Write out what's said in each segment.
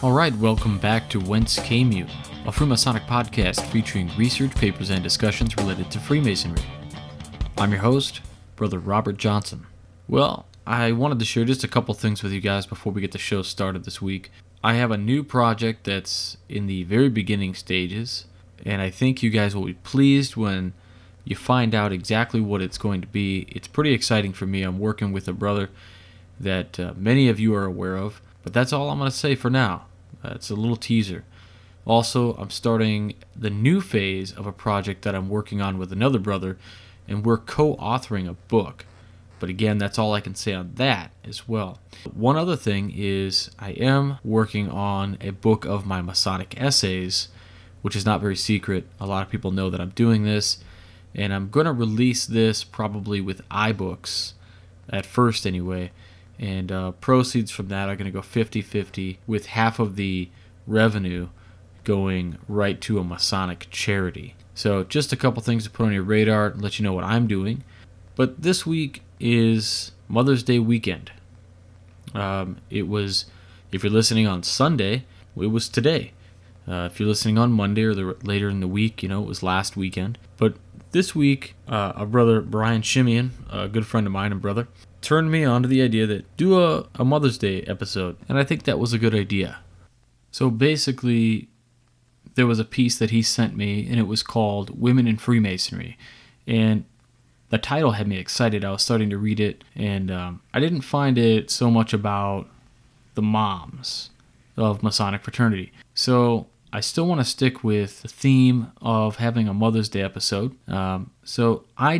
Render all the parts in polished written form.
Alright, welcome back to Whence, a Freemasonic podcast featuring research papers and discussions related to Freemasonry. I'm your host, Brother Robert Johnson. Well, I wanted to share just a couple things with you guys before we get the show started this week. I have a new project that's in the very beginning stages, and I think you guys will be pleased when you find out exactly what it's going to be. It's pretty exciting for me. I'm working with a brother that many of you are aware of, but that's all I'm going to say for now. It's a little teaser. Also, I'm starting the new phase of a project that I'm working on with another brother, and we're co-authoring a book. But again, that's all I can say on that as well. One other thing is I am working on a book of my Masonic essays, which is not very secret. A lot of people know that I'm doing this, and I'm going to release this probably with iBooks, at first anyway, and proceeds from that are going to go 50-50, with half of the revenue going right to a Masonic charity. So just a couple things to put on your radar and let you know what I'm doing. But this week is Mother's Day weekend. It was, if you're listening on Sunday, it was today. If you're listening on Monday or later in the week, it was last weekend. But this week, our brother Brian Schimian, a good friend of mine and brother, turned me on to the idea that do a Mother's Day episode, and I think that was a good idea. So basically, there was a piece that he sent me, and it was called Women in Freemasonry, and the title had me excited. I was starting to read it, and I didn't find it so much about the moms of Masonic fraternity. So I still want to stick with the theme of having a Mother's Day episode. So I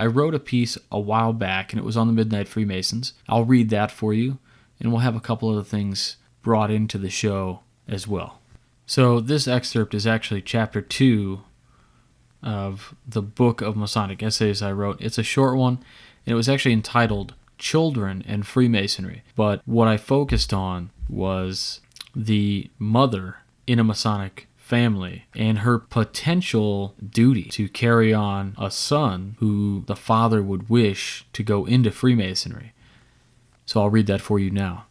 wrote a piece a while back, and it was on the Midnight Freemasons. I'll read that for you, and we'll have a couple other things brought into the show as well. So this excerpt is actually chapter 2 of the book of Masonic essays I wrote. It's a short one, and it was actually entitled Children and Freemasonry. But what I focused on was the mother in a Masonic family and her potential duty to carry on a son who the father would wish to go into Freemasonry. So I'll read that for you now.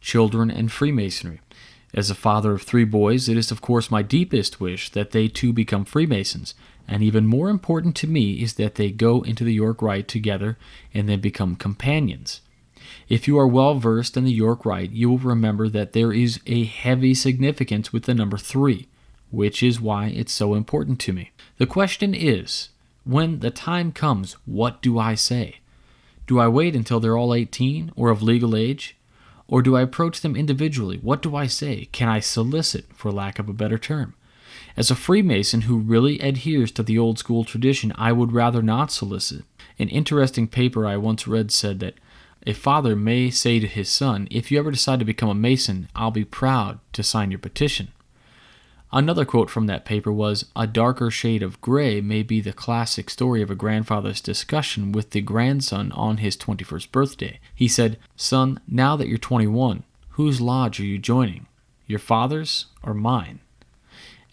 Children and Freemasonry. As a father of 3 boys, it is of course my deepest wish that they too become Freemasons, and even more important to me is that they go into the York Rite together and then become companions. If you are well versed in the York Rite, you will remember that there is a heavy significance with the number 3, which is why it's so important to me. The question is, when the time comes, what do I say? Do I wait until they're all 18 or of legal age? Or do I approach them individually? What do I say? Can I solicit, for lack of a better term? As a Freemason who really adheres to the old school tradition, I would rather not solicit. An interesting paper I once read said that a father may say to his son, if you ever decide to become a Mason, I'll be proud to sign your petition. Another quote from that paper was, a darker shade of gray may be the classic story of a grandfather's discussion with the grandson on his 21st birthday. He said, son, now that you're 21, whose lodge are you joining? Your father's or mine?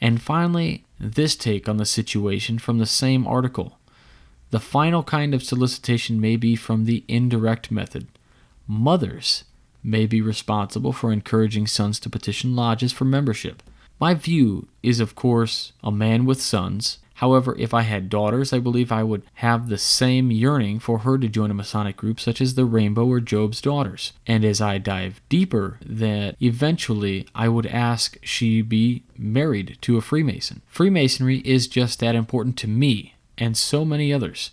And finally, this take on the situation from the same article. The final kind of solicitation may be from the indirect method. Mothers may be responsible for encouraging sons to petition lodges for membership. My view is, of course, a man with sons. However, if I had daughters, I believe I would have the same yearning for her to join a Masonic group such as the Rainbow or Job's Daughters. And as I dive deeper, that eventually I would ask she be married to a Freemason. Freemasonry is just that important to me and so many others.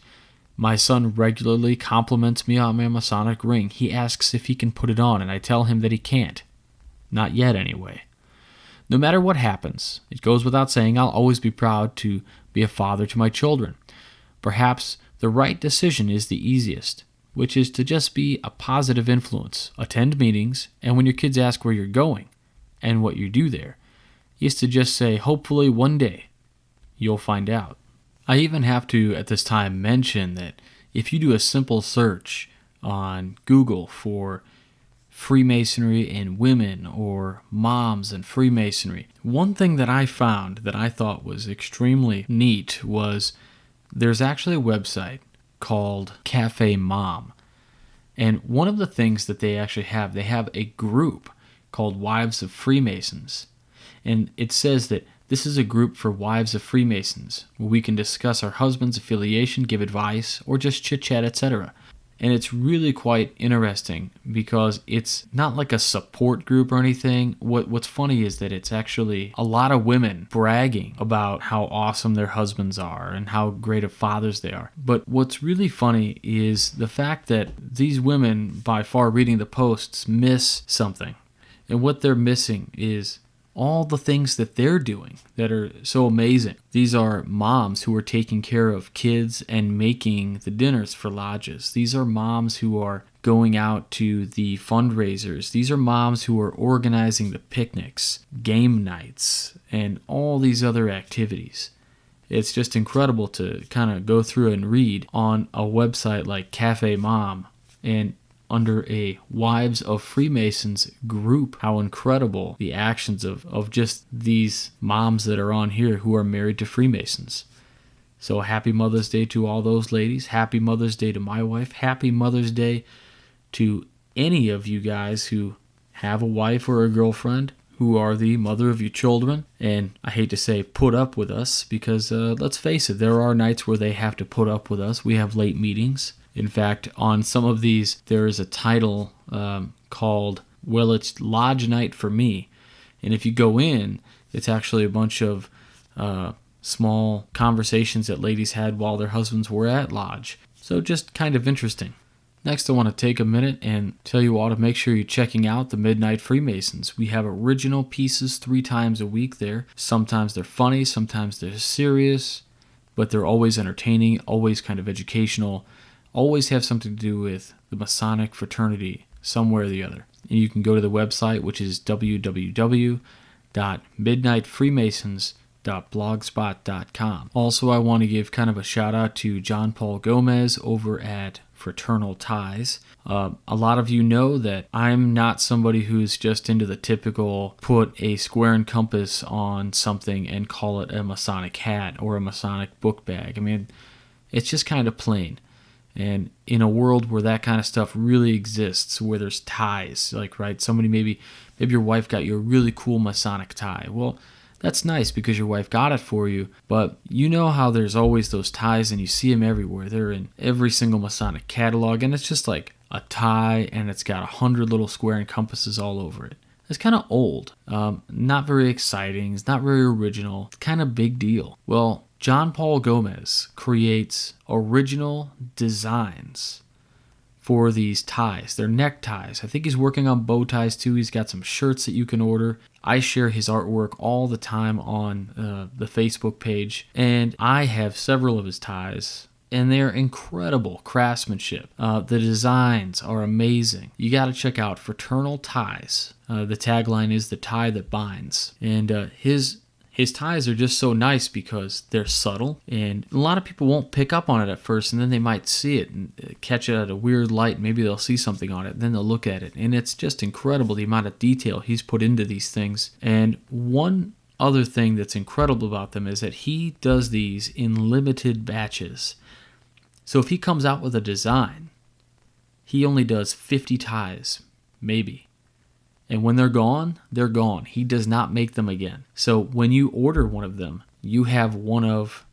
My son regularly compliments me on my Masonic ring. He asks if he can put it on, and I tell him that he can't. Not yet, anyway. No matter what happens, it goes without saying I'll always be proud to be a father to my children. Perhaps the right decision is the easiest, which is to just be a positive influence, attend meetings, and when your kids ask where you're going and what you do there, is to just say, hopefully one day you'll find out. I even have to, at this time, mention that if you do a simple search on Google for Freemasonry and women or moms and Freemasonry, one thing that I found that I thought was extremely neat was there's actually a website called Cafe Mom. And one of the things that they actually have, they have a group called Wives of Freemasons. And it says that this is a group for wives of Freemasons, where we can discuss our husband's affiliation, give advice, or just chit-chat, etc. And it's really quite interesting because it's not like a support group or anything. What's funny is that it's actually a lot of women bragging about how awesome their husbands are and how great of fathers they are. But what's really funny is the fact that these women, by far reading the posts, miss something. And what they're missing is all the things that they're doing that are so amazing. These are moms who are taking care of kids and making the dinners for lodges. These are moms who are going out to the fundraisers. These are moms who are organizing the picnics, game nights, and all these other activities. It's just incredible to kind of go through and read on a website like Cafe Mom and under a Wives of Freemasons group, how incredible the actions of just these moms that are on here who are married to Freemasons. So happy Mother's Day to all those ladies. Happy Mother's Day to my wife. Happy Mother's Day to any of you guys who have a wife or a girlfriend who are the mother of your children. And I hate to say put up with us because let's face it, there are nights where they have to put up with us. We have late meetings. In fact, on some of these, there is a title called, well, it's Lodge Night for Me. And if you go in, it's actually a bunch of small conversations that ladies had while their husbands were at Lodge. So just kind of interesting. Next, I want to take a minute and tell you all to make sure you're checking out the Midnight Freemasons. We have original pieces 3 times a week there. Sometimes they're funny, sometimes they're serious, but they're always entertaining, always kind of educational, always have something to do with the Masonic fraternity, some way or the other. And you can go to the website, which is www.midnightfreemasons.blogspot.com. Also, I want to give kind of a shout out to John Paul Gomez over at Fraternal Ties. A lot of you know that I'm not somebody who's just into the typical put a square and compass on something and call it a Masonic hat or a Masonic book bag. I mean, it's just kind of plain. And in a world where that kind of stuff really exists, where there's ties, like, right, maybe your wife got you a really cool Masonic tie. Well, that's nice because your wife got it for you, but you know how there's always those ties and you see them everywhere. They're in every single Masonic catalog, and it's just like a tie and it's got 100 little square and compasses all over it. It's kind of old, not very exciting, it's not very original, it's kind of big deal. Well, John Paul Gomez creates original designs for these ties. They're neckties. I think he's working on bow ties too. He's got some shirts that you can order. I share his artwork all the time on the Facebook page, and I have several of his ties, and they're incredible craftsmanship. The designs are amazing. You got to check out Fraternal Ties. The tagline is "The Tie That Binds," and his ties are just so nice because they're subtle, and a lot of people won't pick up on it at first, and then they might see it and catch it at a weird light. Maybe they'll see something on it, and then they'll look at it, and it's just incredible the amount of detail he's put into these things. And one other thing that's incredible about them is that he does these in limited batches. So if he comes out with a design, he only does 50 ties, maybe. And when they're gone, they're gone. He does not make them again. So when you order one of them, you have one of,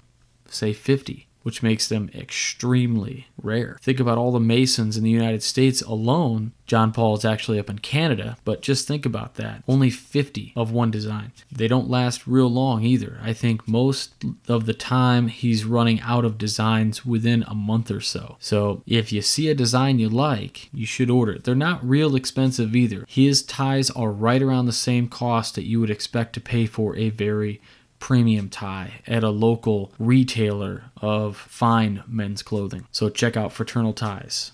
say, 50, which makes them extremely rare. Think about all the Masons in the United States alone. John Paul is actually up in Canada, but just think about that. Only 50 of one design. They don't last real long either. I think most of the time he's running out of designs within a month or so. So if you see a design you like, you should order it. They're not real expensive either. His ties are right around the same cost that you would expect to pay for a very premium tie at a local retailer of fine men's clothing. So check out Fraternal Ties.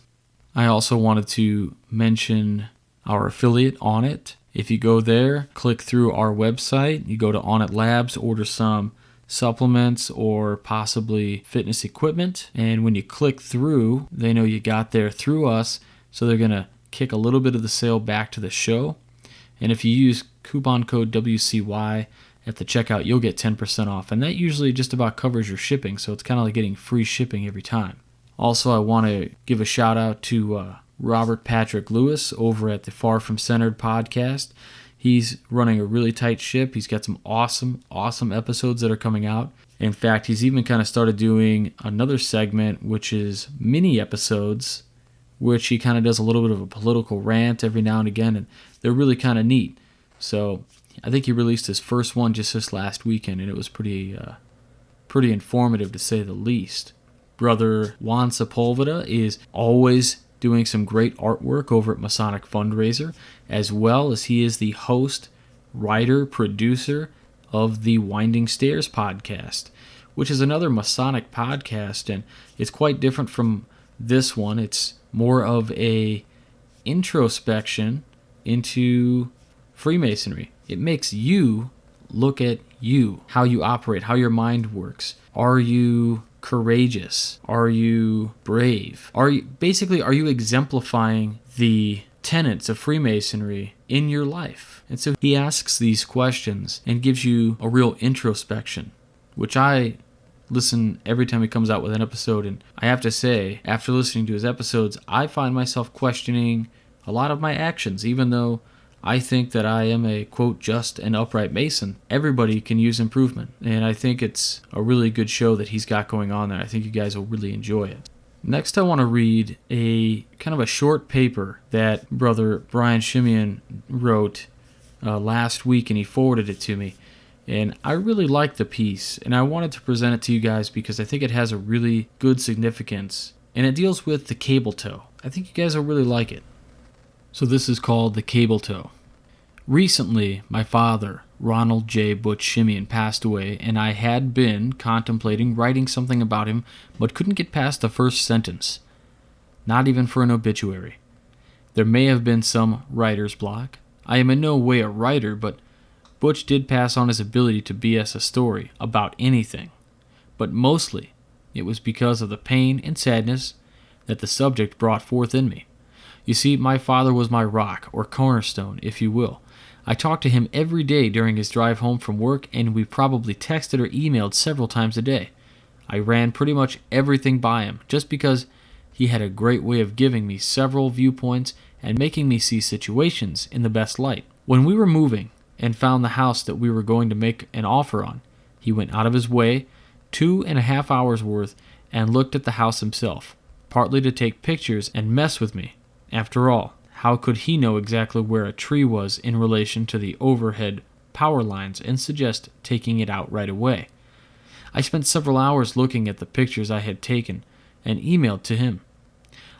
I also wanted to mention our affiliate, Onnit. If you go there, click through our website, you go to Onnit Labs, order some supplements or possibly fitness equipment, and when you click through, they know you got there through us, so they're going to kick a little bit of the sale back to the show. And if you use coupon code WCY at the checkout, you'll get 10% off, and that usually just about covers your shipping, so it's kind of like getting free shipping every time. Also, I want to give a shout out to Robert Patrick Lewis over at the Far From Centered podcast. He's running a really tight ship. He's got some awesome episodes that are coming out. In fact, he's even kind of started doing another segment, which is mini episodes, which he kind of does a little bit of a political rant every now and again, and they're really kind of neat. So I think he released his first one just this last weekend, and it was pretty informative to say the least. Brother Juan Sepulveda is always doing some great artwork over at Masonic Fundraiser, as well as he is the host, writer, producer of the Winding Stairs podcast, which is another Masonic podcast, and it's quite different from this one. It's more of a introspection into Freemasonry. It makes you look at you, how you operate, how your mind works. Are you courageous? Are you brave? Are you exemplifying the tenets of Freemasonry in your life? And so he asks these questions and gives you a real introspection, which I listen every time he comes out with an episode, and I have to say, after listening to his episodes, I find myself questioning a lot of my actions, even though I think that I am a, quote, just and upright Mason. Everybody can use improvement, and I think it's a really good show that he's got going on there. I think you guys will really enjoy it. Next, I want to read a kind of a short paper that Brother Brian Schimian wrote last week, and he forwarded it to me. And I really like the piece, and I wanted to present it to you guys because I think it has a really good significance, and it deals with the cable tow. I think you guys will really like it. So this is called The Cable Tow. Recently, my father, Ronald J. Butch Schimian, passed away, and I had been contemplating writing something about him, but couldn't get past the first sentence. Not even for an obituary. There may have been some writer's block. I am in no way a writer, but Butch did pass on his ability to BS a story about anything. But mostly, it was because of the pain and sadness that the subject brought forth in me. You see, my father was my rock, or cornerstone, if you will. I talked to him every day during his drive home from work, and we probably texted or emailed several times a day. I ran pretty much everything by him, just because he had a great way of giving me several viewpoints and making me see situations in the best light. When we were moving and found the house that we were going to make an offer on, he went out of his way, 2.5 hours worth, and looked at the house himself, partly to take pictures and mess with me. After all, how could he know exactly where a tree was in relation to the overhead power lines and suggest taking it out right away? I spent several hours looking at the pictures I had taken and emailed to him.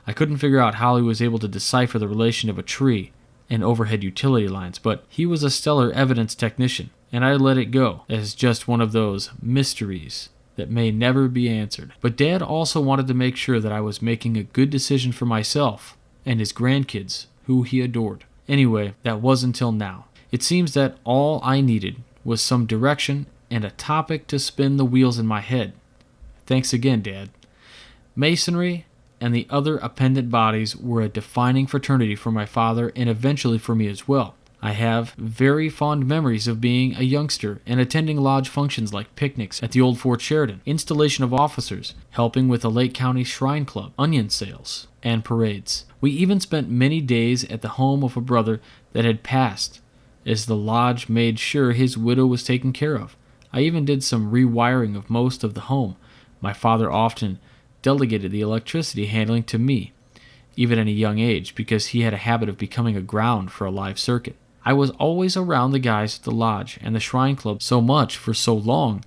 I couldn't figure out how he was able to decipher the relation of a tree and overhead utility lines, but he was a stellar evidence technician, and I let it go as just one of those mysteries that may never be answered. But Dad also wanted to make sure that I was making a good decision for myself and his grandkids, who he adored. Anyway, that was until now. It seems that all I needed was some direction and a topic to spin the wheels in my head. Thanks again, Dad. Masonry and the other appendant bodies were a defining fraternity for my father and eventually for me as well. I have very fond memories of being a youngster and attending lodge functions like picnics at the old Fort Sheridan, installation of officers, helping with the Lake County Shrine Club, onion sales, and parades. We even spent many days at the home of a brother that had passed, as the lodge made sure his widow was taken care of. I even did some rewiring of most of the home. My father often delegated the electricity handling to me, even at a young age, because he had a habit of becoming a ground for a live circuit. I was always around the guys at the lodge and the Shrine Club so much for so long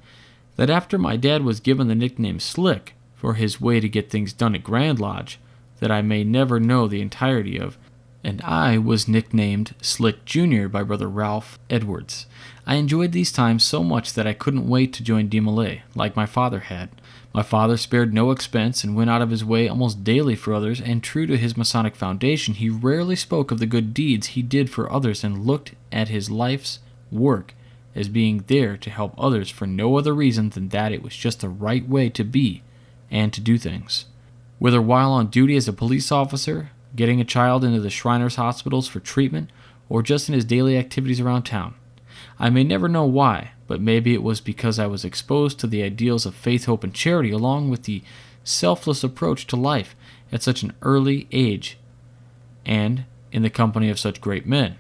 that after my dad was given the nickname Slick for his way to get things done at Grand Lodge that I may never know the entirety of, and I was nicknamed Slick Jr. by Brother Ralph Edwards. I enjoyed these times so much that I couldn't wait to join DeMolay, like my father had. My father spared no expense and went out of his way almost daily for others, and true to his Masonic foundation, he rarely spoke of the good deeds he did for others and looked at his life's work as being there to help others for no other reason than that it was just the right way to be and to do things. Whether while on duty as a police officer, getting a child into the Shriners' hospitals for treatment, or just in his daily activities around town. I may never know why, but maybe it was because I was exposed to the ideals of faith, hope, and charity along with the selfless approach to life at such an early age and in the company of such great men.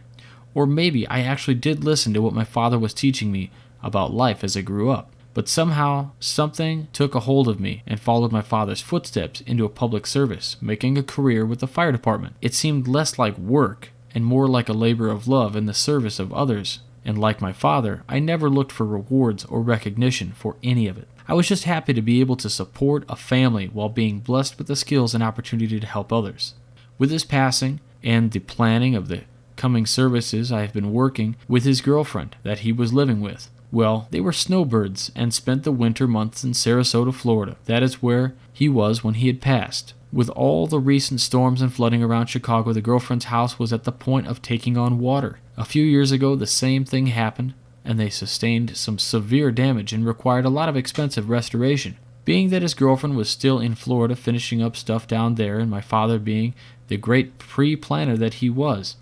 Or maybe I actually did listen to what my father was teaching me about life as I grew up. But somehow, something took a hold of me and followed my father's footsteps into a public service, making a career with the fire department. It seemed less like work and more like a labor of love in the service of others. And like my father, I never looked for rewards or recognition for any of it. I was just happy to be able to support a family while being blessed with the skills and opportunity to help others. With his passing and the planning of the coming services, I have been working with his girlfriend that he was living with. Well, they were snowbirds and spent the winter months in Sarasota, Florida. That is where he was when he had passed. With all the recent storms and flooding around Chicago, the girlfriend's house was at the point of taking on water. A few years ago, the same thing happened, and they sustained some severe damage and required a lot of expensive restoration. Being that his girlfriend was still in Florida finishing up stuff down there, and my father being the great pre-planner that he was,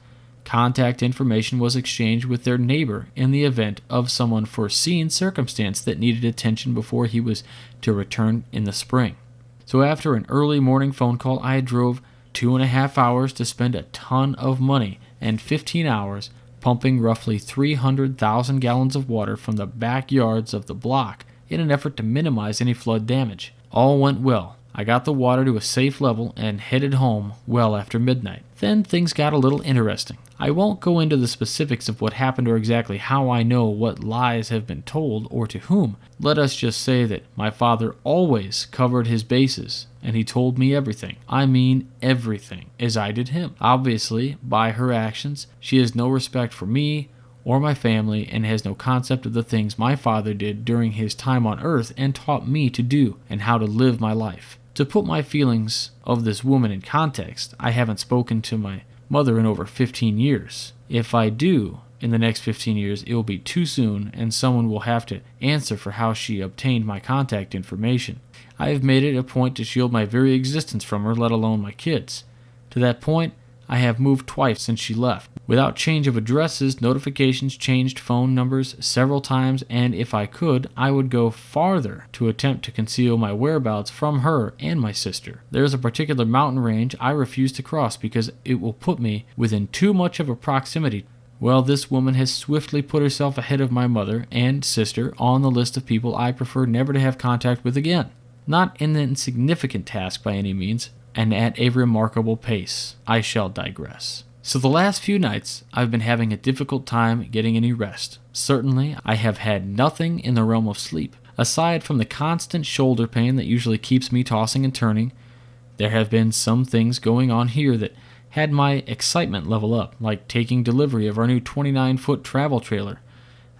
contact information was exchanged with their neighbor in the event of some unforeseen circumstance that needed attention before he was to return in the spring. So after an early morning phone call, I drove 2.5 hours to spend a ton of money and 15 hours pumping roughly 300,000 gallons of water from the backyards of the block in an effort to minimize any flood damage. All went well. I got the water to a safe level and headed home well after midnight. Then things got a little interesting. I won't go into the specifics of what happened or exactly how I know what lies have been told or to whom. Let us just say that my father always covered his bases, and he told me everything. I mean everything, as I did him. Obviously, by her actions, she has no respect for me or my family and has no concept of the things my father did during his time on earth and taught me to do and how to live my life. To put my feelings of this woman in context, I haven't spoken to my mother in over 15 years. If I do, in the next 15 years, it will be too soon and someone will have to answer for how she obtained my contact information. I have made it a point to shield my very existence from her, let alone my kids. To that point, I have moved twice since she left. Without change of addresses, notifications changed phone numbers several times, and if I could, I would go farther to attempt to conceal my whereabouts from her and my sister. There is a particular mountain range I refuse to cross because it will put me within too much of a proximity. Well, this woman has swiftly put herself ahead of my mother and sister on the list of people I prefer never to have contact with again. Not an insignificant task by any means, and at a remarkable pace. I shall digress. So the last few nights, I've been having a difficult time getting any rest. Certainly, I have had nothing in the realm of sleep. Aside from the constant shoulder pain that usually keeps me tossing and turning, there have been some things going on here that had my excitement level up, like taking delivery of our new 29-foot travel trailer.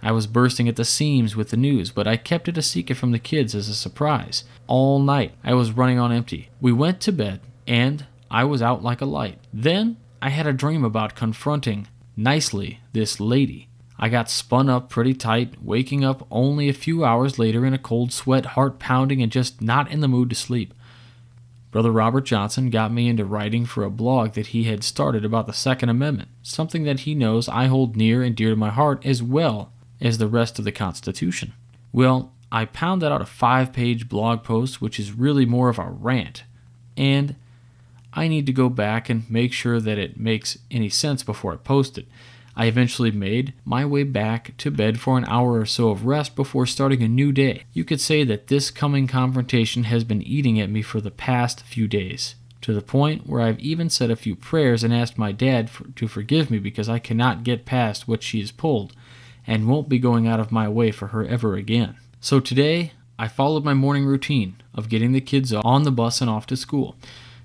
I was bursting at the seams with the news, but I kept it a secret from the kids as a surprise. All night, I was running on empty. We went to bed, and I was out like a light. Then, I had a dream about confronting, nicely, this lady. I got spun up pretty tight, waking up only a few hours later in a cold sweat, heart pounding, and just not in the mood to sleep. Brother Robert Johnson got me into writing for a blog that he had started about the Second Amendment, something that he knows I hold near and dear to my heart as well as the rest of the Constitution. Well, I pounded out a 5-page blog post, which is really more of a rant, and I need to go back and make sure that it makes any sense before I post it. I eventually made my way back to bed for an hour or so of rest before starting a new day. You could say that this coming confrontation has been eating at me for the past few days, to the point where I've even said a few prayers and asked my dad to forgive me because I cannot get past what she has pulled, and won't be going out of my way for her ever again. So today, I followed my morning routine of getting the kids on the bus and off to school,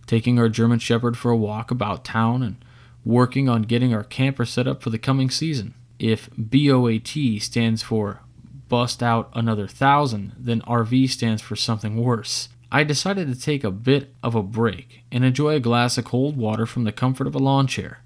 taking our German Shepherd for a walk about town, and working on getting our camper set up for the coming season. If BOAT stands for Bust Out Another 1,000, then RV stands for something worse. I decided to take a bit of a break and enjoy a glass of cold water from the comfort of a lawn chair.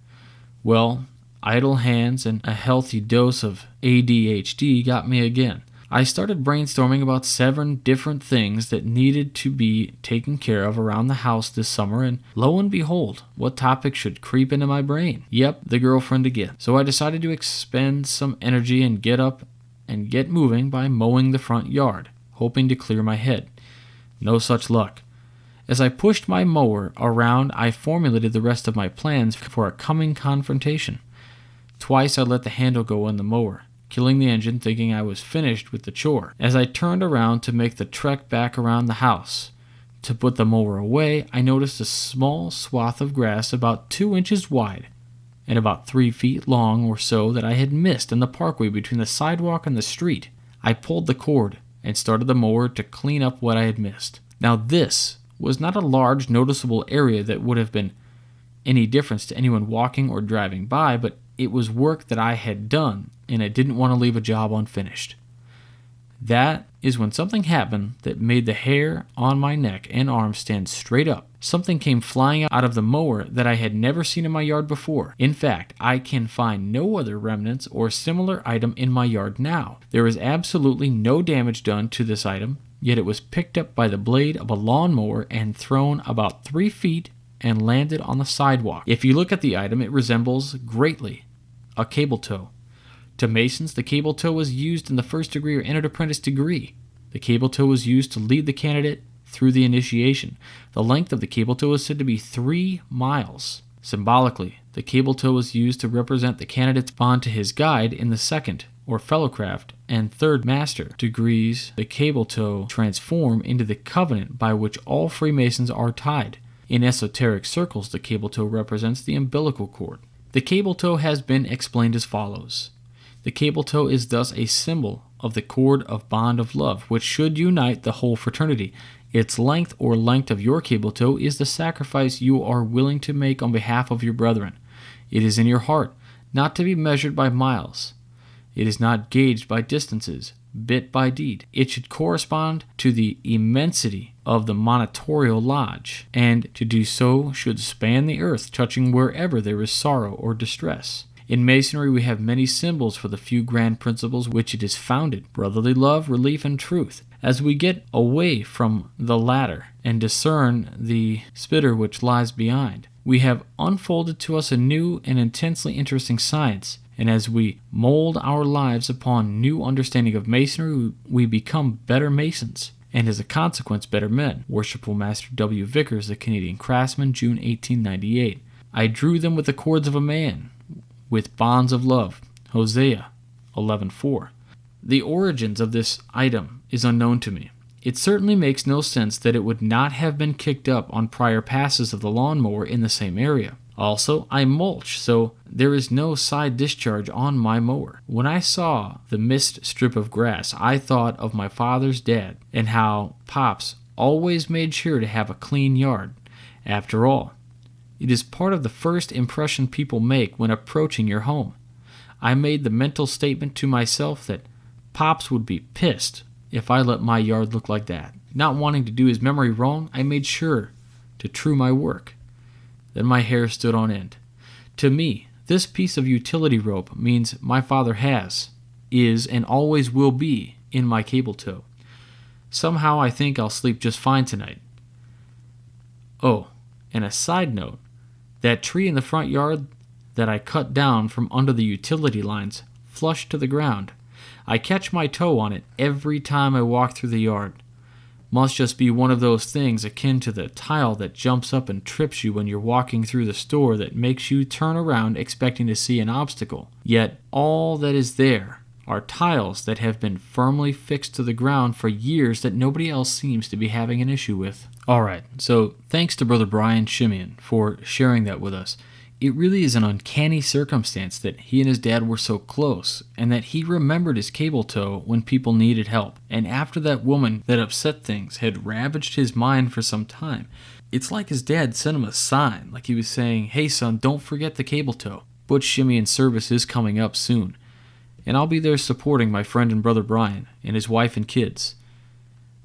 Well, idle hands and a healthy dose of ADHD got me again. I started brainstorming about 7 different things that needed to be taken care of around the house this summer, and lo and behold, what topic should creep into my brain? Yep, the girlfriend again. So I decided to expend some energy and get up and get moving by mowing the front yard, hoping to clear my head. No such luck. As I pushed my mower around, I formulated the rest of my plans for a coming confrontation. Twice I let the handle go on the mower, killing the engine, thinking I was finished with the chore. As I turned around to make the trek back around the house to put the mower away, I noticed a small swath of grass about 2 inches wide and about 3 feet long or so that I had missed in the parkway between the sidewalk and the street. I pulled the cord and started the mower to clean up what I had missed. Now this was not a large, noticeable area that would have been any difference to anyone walking or driving by, but it was work that I had done, and I didn't want to leave a job unfinished. That is when something happened that made the hair on my neck and arms stand straight up. Something came flying out of the mower that I had never seen in my yard before. In fact, I can find no other remnants or similar item in my yard now. There is absolutely no damage done to this item, yet it was picked up by the blade of a lawnmower and thrown about 3 feet and landed on the sidewalk. If you look at the item, it resembles greatly a cable tow. To masons, the cable tow was used in the first degree or entered apprentice degree. The cable tow was used to lead the candidate through the initiation. The length of the cable tow is said to be 3 miles. Symbolically, the cable tow was used to represent the candidate's bond to his guide in the second, or fellowcraft, and third master degrees. The cable tow transform into the covenant by which all Freemasons are tied. In esoteric circles, the cable tow represents the umbilical cord. The cable tow has been explained as follows. The cable tow is thus a symbol of the cord of bond of love, which should unite the whole fraternity. Its length or length of your cable tow is the sacrifice you are willing to make on behalf of your brethren. It is in your heart, not to be measured by miles. It is not gauged by distances, bit by deed. It should correspond to the immensity of the monitorial lodge, and to do so should span the earth, touching wherever there is sorrow or distress. In Masonry, we have many symbols for the few grand principles which it is founded: brotherly love, relief, and truth. As we get away from the latter and discern the spitter which lies behind, we have unfolded to us a new and intensely interesting science. And as we mold our lives upon new understanding of Masonry, we become better Masons, and as a consequence, better men. Worshipful Master W. Vickers, the Canadian craftsman, June 1898. I drew them with the cords of a man, with bonds of love. Hosea 11:4. The origins of this item is unknown to me. It certainly makes no sense that it would not have been kicked up on prior passes of the lawnmower in the same area. Also, I mulch, so there is no side discharge on my mower. When I saw the missed strip of grass, I thought of my father's dad and how Pops always made sure to have a clean yard. After all, it is part of the first impression people make when approaching your home. I made the mental statement to myself that Pops would be pissed if I let my yard look like that. Not wanting to do his memory wrong, I made sure to true my work. Then my hair stood on end. To me, this piece of utility rope means my father is, and always will be in my cable tow. Somehow I think I'll sleep just fine tonight. Oh, and a side note, that tree in the front yard that I cut down from under the utility lines, flush to the ground. I catch my toe on it every time I walk through the yard. Must just be one of those things akin to the tile that jumps up and trips you when you're walking through the store that makes you turn around expecting to see an obstacle. Yet all that is there are tiles that have been firmly fixed to the ground for years that nobody else seems to be having an issue with. Alright, so thanks to Brother Brian Schimian for sharing that with us. It really is an uncanny circumstance that he and his dad were so close, and that he remembered his cable tow when people needed help. And after that woman that upset things had ravaged his mind for some time, it's like his dad sent him a sign, like he was saying, "Hey son, don't forget the cable tow." Butch Schimian's service is coming up soon, and I'll be there supporting my friend and brother Brian and his wife and kids.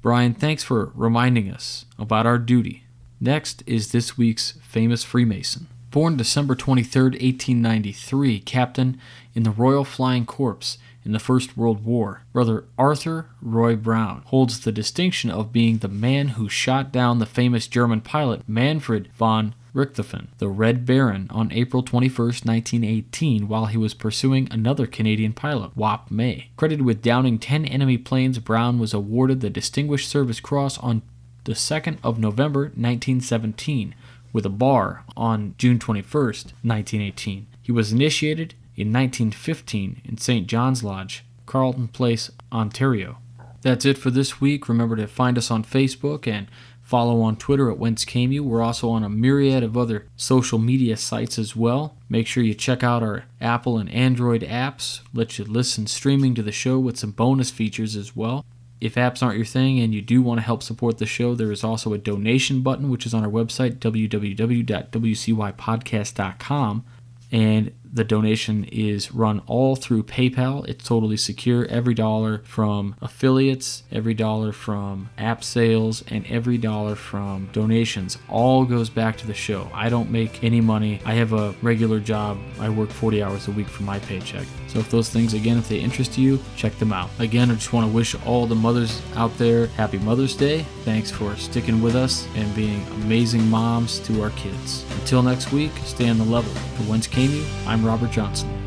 Brian, thanks for reminding us about our duty. Next is this week's famous Freemason. Born December 23, 1893, captain in the Royal Flying Corps in the First World War, Brother Arthur Roy Brown holds the distinction of being the man who shot down the famous German pilot Manfred von Richthofen, the Red Baron, on April 21, 1918, while he was pursuing another Canadian pilot, Wap May. Credited with downing 10 enemy planes, Brown was awarded the Distinguished Service Cross on the 2nd of November, 1917, with a bar on June 21st, 1918. He was initiated in 1915 in St. John's Lodge, Carleton Place, Ontario. That's it for this week. Remember to find us on Facebook and follow on Twitter at Whence Came You. We're also on a myriad of other social media sites as well. Make sure you check out our Apple and Android apps. Let you listen streaming to the show with some bonus features as well. If apps aren't your thing and you do want to help support the show, there is also a donation button, which is on our website, www.wcypodcast.com. And the donation is run all through PayPal. It's totally secure. Every dollar from affiliates, every dollar from app sales, and every dollar from donations all goes back to the show. I don't make any money. I have a regular job. I work 40 hours a week for my paycheck. So if those things, again, if they interest you, check them out. Again, I just want to wish all the mothers out there happy Mother's Day. Thanks for sticking with us and being amazing moms to our kids. Until next week, stay on the level. For Whence Came You, I'm Robert Johnson.